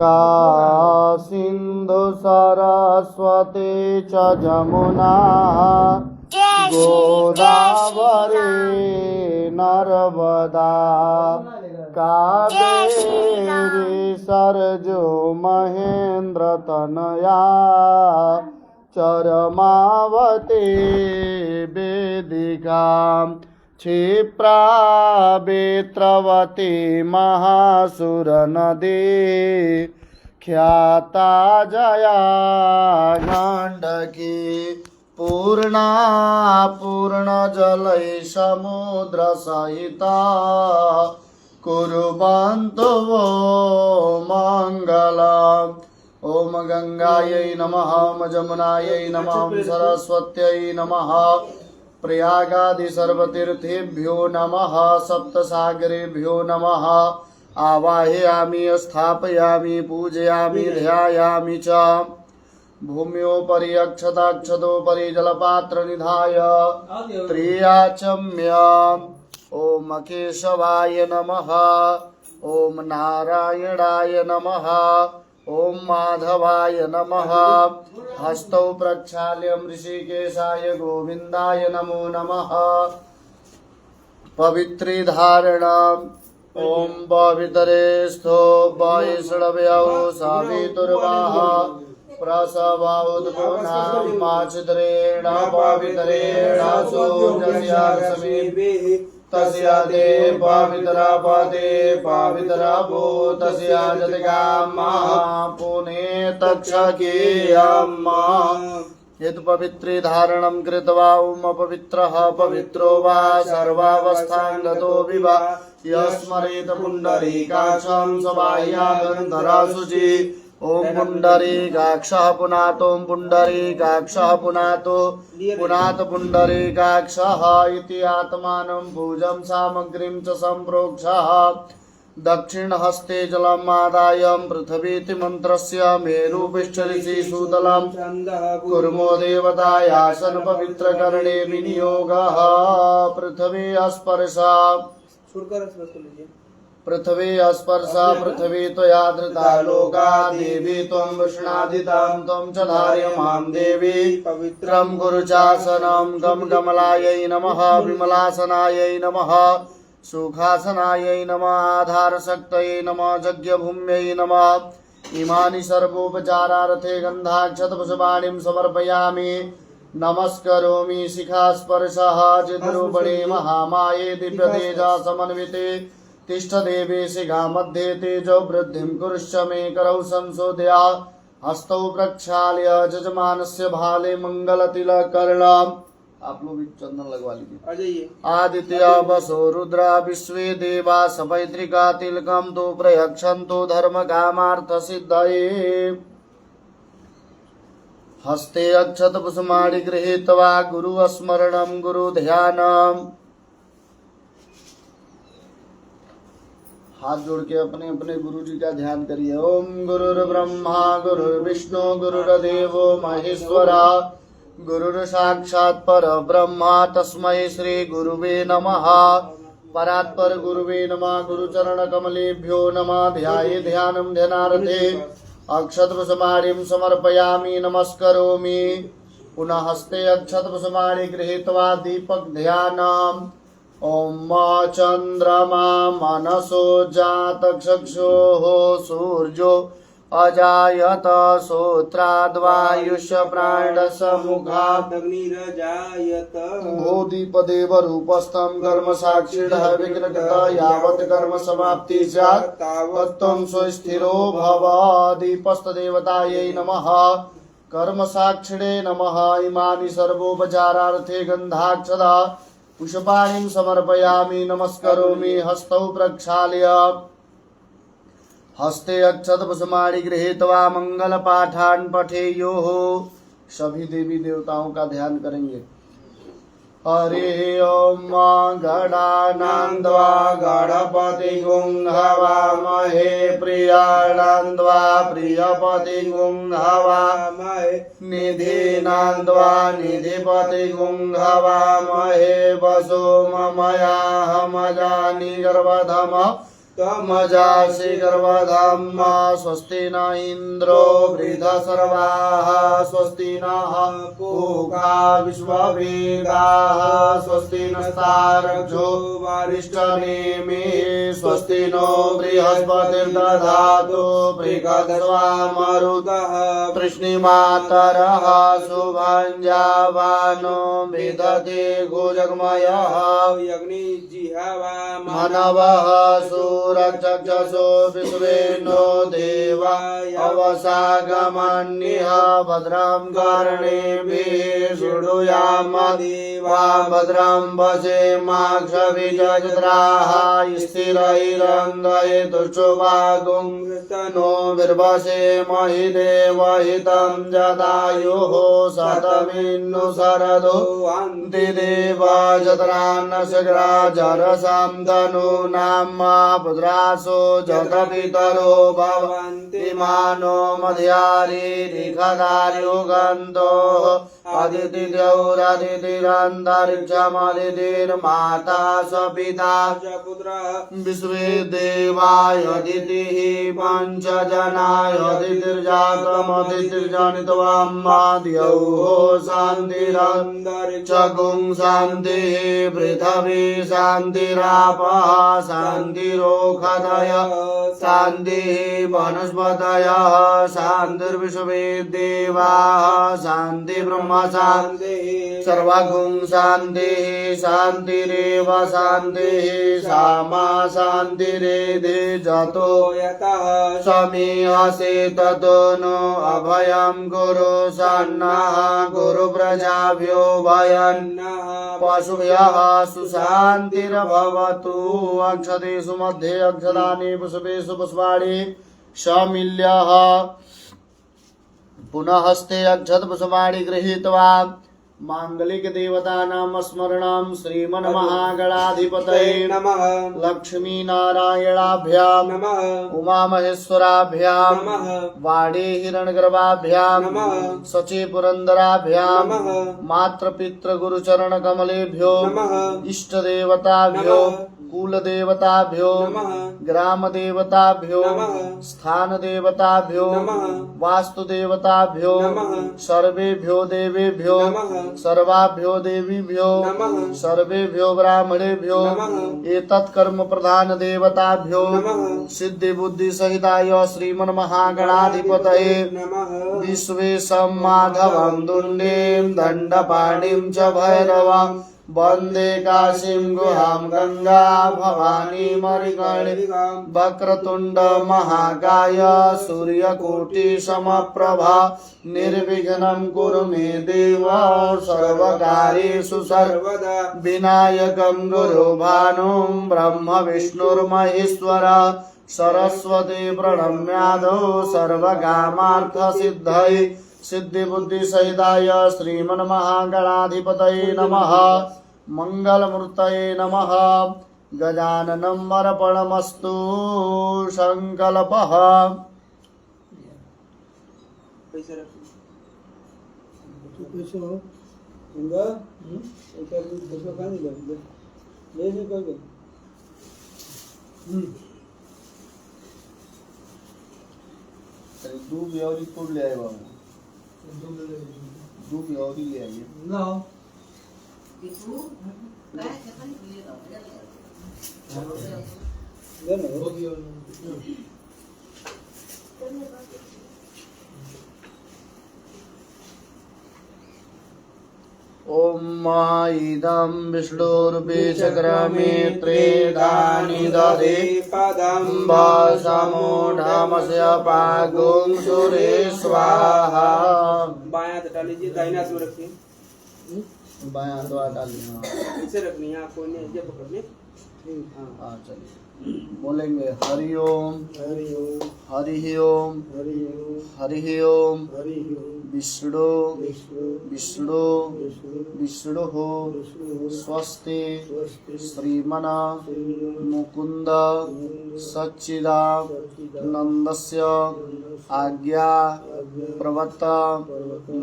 का सिंधु सरस्वती च जमुना गोदावरी नर्मदा कावेरी सरजू महेंद्र तनया चरमावती वेदिका क्षिप्रा बेत्रवती महासुर नदी ख्याता जया गंडकी पूर्णा पूर्ण जलै समुद्र सहिता कुर्वन्तु वो मंगलम्। ओम गंगायै नमः, ओम जमुनायै नमः, ओम सरस्वत्यै नमः, प्रयागादि सर्वतीर्थेभ्यो नमः, सप्तसागरेभ्यो नमः। आवाहयामि स्थापयामि पूजयामि ध्यायामि च। भूम्योपरि अक्षताक्षतोपरि जलपात्र निधाय त्रियाचम्य। ओम केशवाय नमः, ओम नारायणाय नमः, ओम माधवाय नमः। हस्तौ प्रक्षाल्य ऋषिकेशाय गोविंदाय नमो नमः। पवित्री धारणम्। ओम पवित्रेस्थो वैष्णव्यौ सावितुर्वाह प्रसवाउद्भूनां माचिद्रेण पवित्रेण सूर्यस्य समीपे तस्य ते पवित्रा पदे पवित्रा भूतस्य जतिकामा पुने तक्षकेयम्। यद् पवित्रे धारणं कृत्वा ओम पवित्रः पवित्रो वा सर्वावस्थां गतो विवा यस्मरेत पुण्डरीकाक्षं सबाह्याभ्यन्तरा शुचि। ओम पुण्डरीकाक्षः पुनातो ओम पुण्डरीकाक्षः पुनातो पुनात पुण्डरीकाक्षः इति आत्मानं भुजं सामग्रीं च सम्प्रोक्षः। दक्षिणहस्ते जलमादाय पृथ्वीति मन्त्रस्य मेरुपिष्ठरिषि सूतलं कुर्मो देवतायासन पवित्रकरणे विनियोगः। पृथ्वी स्पर्शा पृथ्वी स्पर्शा पृथ्वी त्वया धृता लोका देवी त्वं वृष्णादितां त्वं च धार्यमां देवी पवित्रं गुरुचासनं गम कमलायै नमः, विमलासनायै नमः, सुखासनायै नमः, आधारशक्तये नमः, यज्ञभूम्यै नमः। इमानि सर्वोपचारार्थे गन्धाक्षतपुष्पाणिं समर्पयामि। नमस्करोमि शिखास्पर्शः चिद्रूपिणे महामाये दिव्यतेजा समन्विते तिष्ठ देवे शिखा मध्ये तेजो वृद्धिं कुरुष्व मे करौ संशोधय। हस्तौ प्रक्षाल्य जजमानस्य भाले मंगल तिलक कर्णम्। आप लोग भी चंदन लगवा लीजिए। आदित्य वसो रुद्रा विश्वे देवा सपैत्रिका तिलकम तो प्रयक्षन्तु धर्म कामार्थ सिद्धये। हस्ते अक्षत पुष्पाणि गृहीत्वा गुरु स्मरणं गुरु ध्यानम्। हाथ जोड़ के अपने अपने गुरु जी का ध्यान करिए। ओम गुरुर्ब्रह्मा गुरुर्विष्णु गुरुर्देवो महेश्वरा गुरुर् साक्षात् परब्रह्मा तस्मै श्री गुरुवे नमः। परात्पर गुरुवे नमः। गुरुचरण कमलेभ्यो नमः। ध्याये ध्यानं ध्यानार्थे अक्षतपुष्पाणिं समर्पयामि नमस्करोमि। पुनः हस्ते अक्षतपुष्पाणि गृहीत्वा दीपक ध्यानम्। ओम चंद्रमा मनसो जात चक्षुः सूर्यो अजायत श्रोत्राद्वायुष्य प्राणसमुखात् अग्निरजायत। भूदिपदेव रूपस्थं कर्म साक्षिणः विघ्नकृता यावत् कर्म समाप्ति स्यात् तावत् त्वं स्वस्थिरो भव। दीपस्तदेवतायै नमः। कर्म साक्षिणे नमः। इमानि सर्वोपचारार्थे गन्धाक्षता पुष्पाणिं समर्पयामि नमस्करोमि। हस्तौ प्रक्षाल्य हस्ते अक्षत पुष्पाणि गृहीत्वा मंगल पाठान् पठेयुः। सभी देवी देवताओं का ध्यान करेंगे। हरि ओम गणानान्द्वा गणपतिं हवामहे प्रियाणान्द्वा प्रियपतिं हवामहे निधिनान्द्वा निधिपतिं हवामहे वसो ममयाहमजानि गर्भधम मजासि गर्भधाम स्वस्ति न इन्द्रो वृद्धसर्वाः स्वस्ति नः पूषा विश्ववेदाः स्वस्ति नस्तार्क्ष्यो वरिष्ठनेमिः स्वस्ति नो बृहस्पतिर्दधातु बृहद्स्वामरुतः तृष्णिमातरः शुभञ्जावानो विदधे गोजगमयः मनवः सुरक्षक्षसो विश्वेनो देवा अवसागमन्यः भद्रं कर्णेभिः शृणुयाम देवा भद्रं पश्येमाक्षभिजत्राः स्थिरैरङ्गये तुष्टुवागुं नो विर्वसेमहि देवहितं जदायुः शतमिन्नु शरदो अन्ति देवा जतरान्नशग्राजरसां तनूनां पुत्रासो जतपितरो भवन्ति मानो मध्यारिखदार्यो गन्धोः अदितिद्यौरदितिरन्तरिक्षमदितिर्माता स पिता च पुत्रः विश्वे देवाय अदितिः पञ्चजनाय अदितिर्जातमदितिर्जनित्वम्माद्यौः शान्तिरन्तरिक्षगुं शान्तिः पृथिवी शान्तिरापः शान्तिरोषधय शान्तिः वनस्पतयः शान्तिर्विश्वे देवाः शान्ति ब्रह्म शान्तिः सर्वगुं शान्तिः शान्तिरेव शान्तिः सामा शान्तिरेधि जतो यतः समीहसे ततो नो अभयं कुरु सन्नः कुरु प्रजाभ्यो भयन्नः पशुभ्यः सुशान्तिर्भवतु अक्षतेषु मध्ये अक्षतानि पुष्पेषु पुष्पाणि समील्यः पुनः हस्ते अक्षत पुष्पाणि गृहीत्वा मांगलिक देवतानां स्मरणं श्रीमन्महागणाधिपतये नमः लक्ष्मी नारायणाभ्यां नमः उमा महेश्वराभ्यां नमः वाणी हिरण्यगर्भाभ्यां नमः सची पुरंदराभ्यां नमः मातृपितृ गुरुचरण कमलेभ्यो नमः इष्ट देवताभ्यो कुल देवताभ्यो नमः ग्राम देवताभ्यो नमः स्थान देवताभ्यो नमः वास्तु देवताभ्यो नमः सर्वेभ्यो देवेभ्यो नमः सर्वाभ्यो देवीभ्यो नमः सर्वेभ्यो ब्राह्मणेभ्यो नमः एतत् कर्म प्रधान देवताभ्यो नमः सिद्धि बुद्धि सहिताय श्रीमन्महागणाधिपतये नमः विश्वेशं माधवं दुण्डीं दण्डपाणिं च भैरवं वन्दे काशीं गुहां गंगा भवानी मणिकर्णिकां वक्रतुण्ड महाकाय सूर्यकोटि समप्रभा निर्विघ्नं कुरु मे देव सर्वकार्येषु सर्वदा विनायकं गुरुभानुं ब्रह्म विष्णुर्महेश्वर सरस्वती प्रणम्यादो सर्वकामार्थसिद्धये सिद्धि बुद्धि सहिताय श्रीमन्महागणाधिपतये नमः मंगलमूर्तये नमः गजाननं अर्पणमस्तु संकल्पः दूध और तोड़ ले आए बाबू दूध और ले आइए ना ओम इदं विष्णुर्विचक्रमे त्रेधानि दधे पदं समूढमस्य पागुं सुरे स्वाहा। बायां हटा लीजिए, दाहिना हाथ में रखिए, बायां हाथ हटा लीजिए, इसे रखनी है आपको, नहीं ये पकड़नी। हाँ चलिए बोलेंगे हरि ओम हरि ओम हरि ओम हरि ओम विष्णु विष्णु विष्णु स्वस्ति श्रीमन मुकुंद सच्चिदानंदस्य आज्ञा प्रवत्त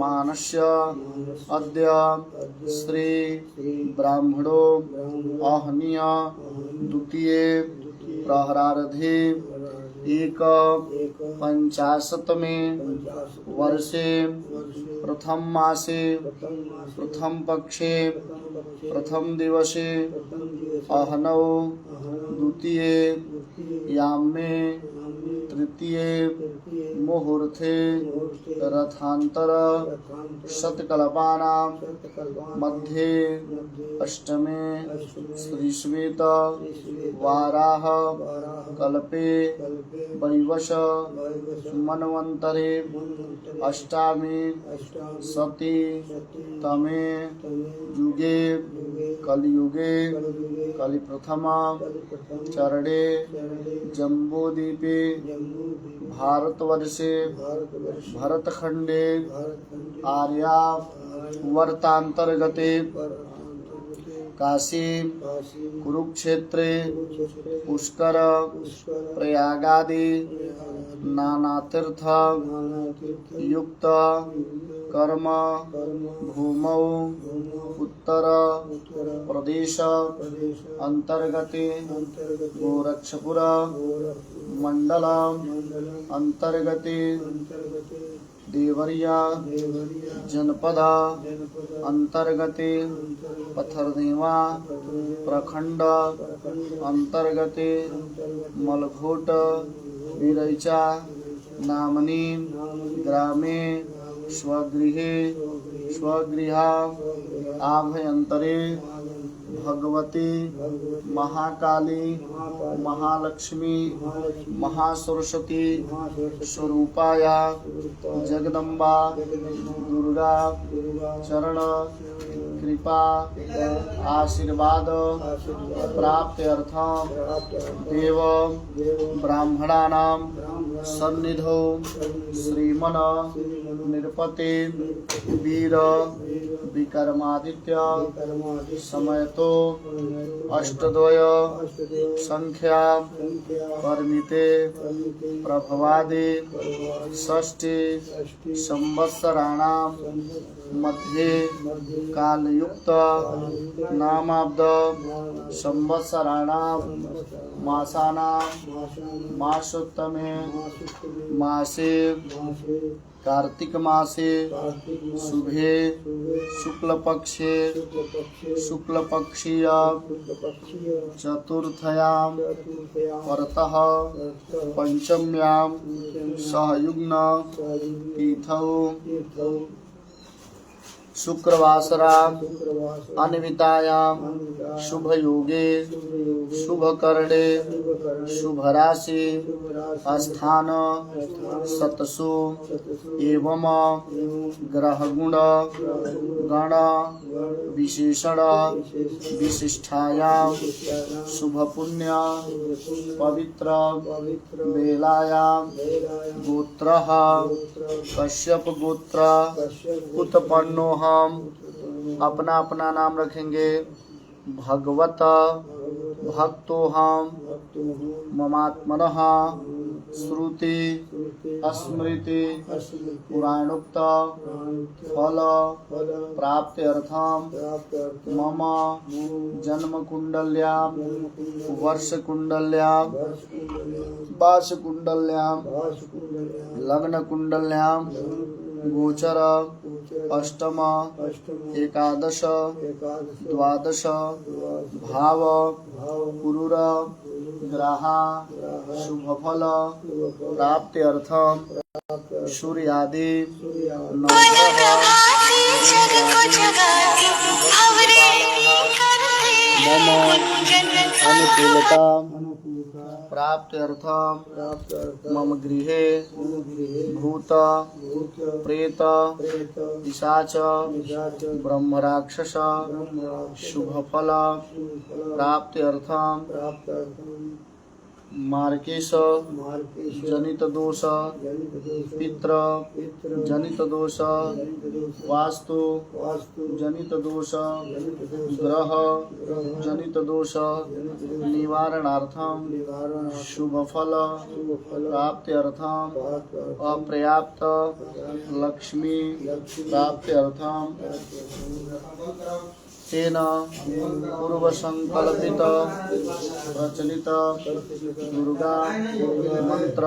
मानस्य अद्य श्री ब्राह्मणो आहनीय द्वितीय प्रहरार्धे एक 50तमे वर्षे प्रथम मासे प्रथम पक्षे प्रथम दिवसे अहनौ द्वितीये यामे तृतीये मुहूर्ते रथांतर शतकल्पानां मध्ये अष्टमे श्रीश्वेत वाराह कल्पे वैवश मन्वन्तरे अष्टामे सति तमे युगे कलियुगे कलिप्रथम चरणे जम्बूद्वीपे भारतवर्षे भरतखंडे आर्यावर्तांतर्गते काशी कुरुक्षेत्रे पुष्कर प्रयागादि नानातीर्थ युक्त कर्म भूमौ उत्तर प्रदेश अंतर्गते गोरक्षपुर मंडल अंतर्गते देवरिया जनपद अंतर्गते पथरदेवा प्रखंड अंतर्गते मलघोट विरैचा नामनी ग्रामे स्वगृहा आभयंतरे भगवती महाकाली महालक्ष्मी महासरस्वती स्वरूपाया जगदम्बा दुर्गा चरण कृपा आशीर्वाद प्राप्त्यर्थं देव ब्राह्मणानां सन्निधौ श्रीमन निरपते वीर विक्रमादित्य समयतो अष्टद्वय संख्या परिमिते प्रभवादि षष्ठी संवत्सराणां मध्ये कालयुक्त नामाब्द संवत्सराणां मासानां मासोत्तमे मासे कार्तिक मासे शुभे शुक्लपक्षीय चतुर्थयां परतः पंचम्यां सहयुग्न तिथौ शुक्रवासरा अन्वितायां शुभयोगे शुभकरणे शुभराशि स्थान सतसु एवं ग्रहगुण गण विशेषण विशिष्टायां शुभपुण्य पवित्र बेलायां गोत्रः कश्यप गोत्र उत्पन्नो हम अपना अपना नाम रखेंगे। भगवत भक्तो हम ममात्मनः श्रुति स्मृति पुराणोक्त फल प्राप्त्यर्थं मम जन्म कुंडल्यां वर्ष कुंडल्यां वास कुंडल्यां लग्न कुंडल्यां गोचर अष्टम एकादश द्वादश भाव पुरुर ग्रहा शुभफल प्राप्त्यर्थं सूर्यादि नवग्रह मम अनुकूलता प्राप्त्यर्थं मम गृहे भूत प्रेत पिशाच ब्रह्मराक्षस शुभफल प्राप्त्यर्थं मार्केश जनित दोष पित्र जनित दोष वास्तु जनित दोष ग्रह जनित दोष निवारणार्थं शुभफल प्राप्त्यर्थं अपर्याप्त लक्ष्मी प्राप्त्यर्थं तेन पूर्वसंकल्पित प्रचलित दुर्गा मंत्र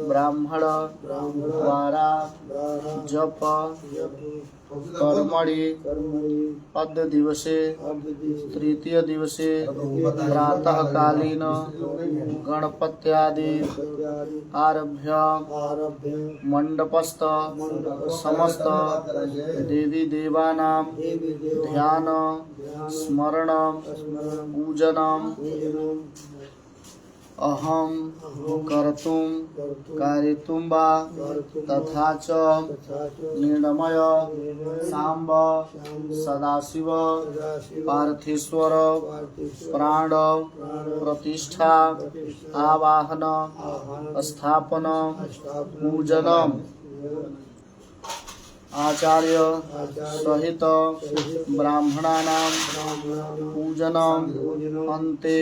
ब्राह्मण द्वारा जप कर्मणि अद्य दिवसे तृतीय दिवसे प्रातः कालीन गणपत्यादि आरभ्य मंडपस्थ समस्त देवी देवानां ध्यान स्मरण पूजनम अहम कर्तुं कारितुं वा तथा च निर्णमय सांब सदाशिव पार्थेश्वर प्राण प्रतिष्ठा आवाहन स्थापन पूजनम आचार्य सहित ब्राह्मणानां पूजनम अन्ते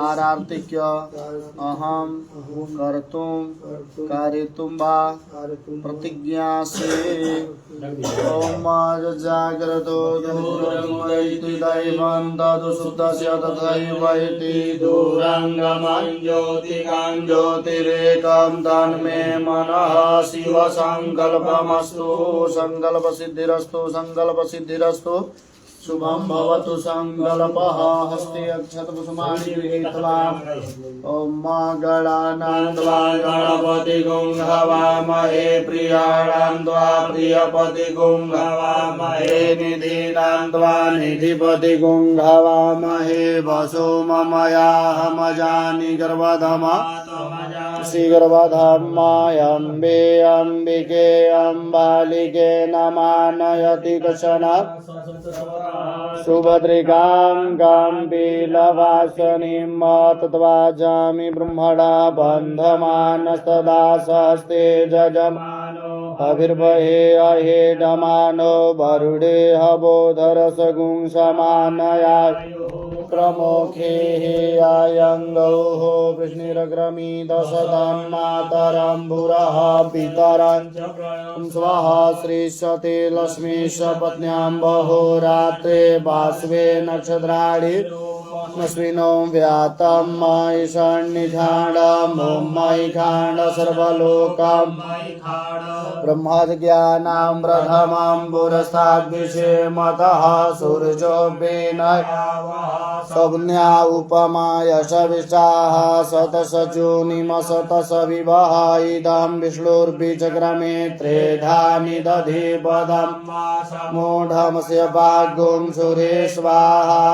आरार्तिक्य अहम कर्तुं कारितुं वा प्रतिज्ञासे। ओम जाग्रतो दूरमुदयति दैवं तदुसुतस्य तथैवैति दूरंगमं ज्योतिकां ज्योतिरेकं तन्मे मनः शिव संकल्पमस्तु संकल्प सिद्धिरस्तु शुभम भवतु संकल्पः हस्ते अक्षत कुसुमानि गृहीत्वा ओम गणानान्द्वा गणपति गुंहवामहे प्रियाणान्द्वा प्रियपति गुंहवामहे निधीनान्द्वा निधिपति गुंहवामहे वसो ममयाहमजानि गर्भधमा श्रीगर्भधर्मायम्बे अम्बिके अम्बालिके नमानयति कशन सुभद्रिकां गाम्बीलवासनीं तत्वाजामि ब्रह्मणा बन्धमानस्तदा सहस्ते जजमानो अभिर्वहे अहेडमानो वरुडे हवोधरसगुं समानया प्रमुखे आयङ्गौः विष्णुरग्रमीदशतं मातरं भूरः पितरं स्वाहा श्रीशते लक्ष्मीश पत्न्यां बहुरात्रे बाष्वे नक्षत्राणि अश्विनो व्यातं मयि सन्निधानम् ॐ मयि खाण्ड सर्वलोकं ब्रह्मज्ञानां प्रथमं पुरस्ताद्विषेमतः सूर्योऽभिनय सौम्या उपमा यशविशाः शतशचूनिमशतशविवः इदं विष्णुर्बीजक्रमे त्रेधानि दधि पदं मूढमस्य भाग्यं सुरे स्वाहा।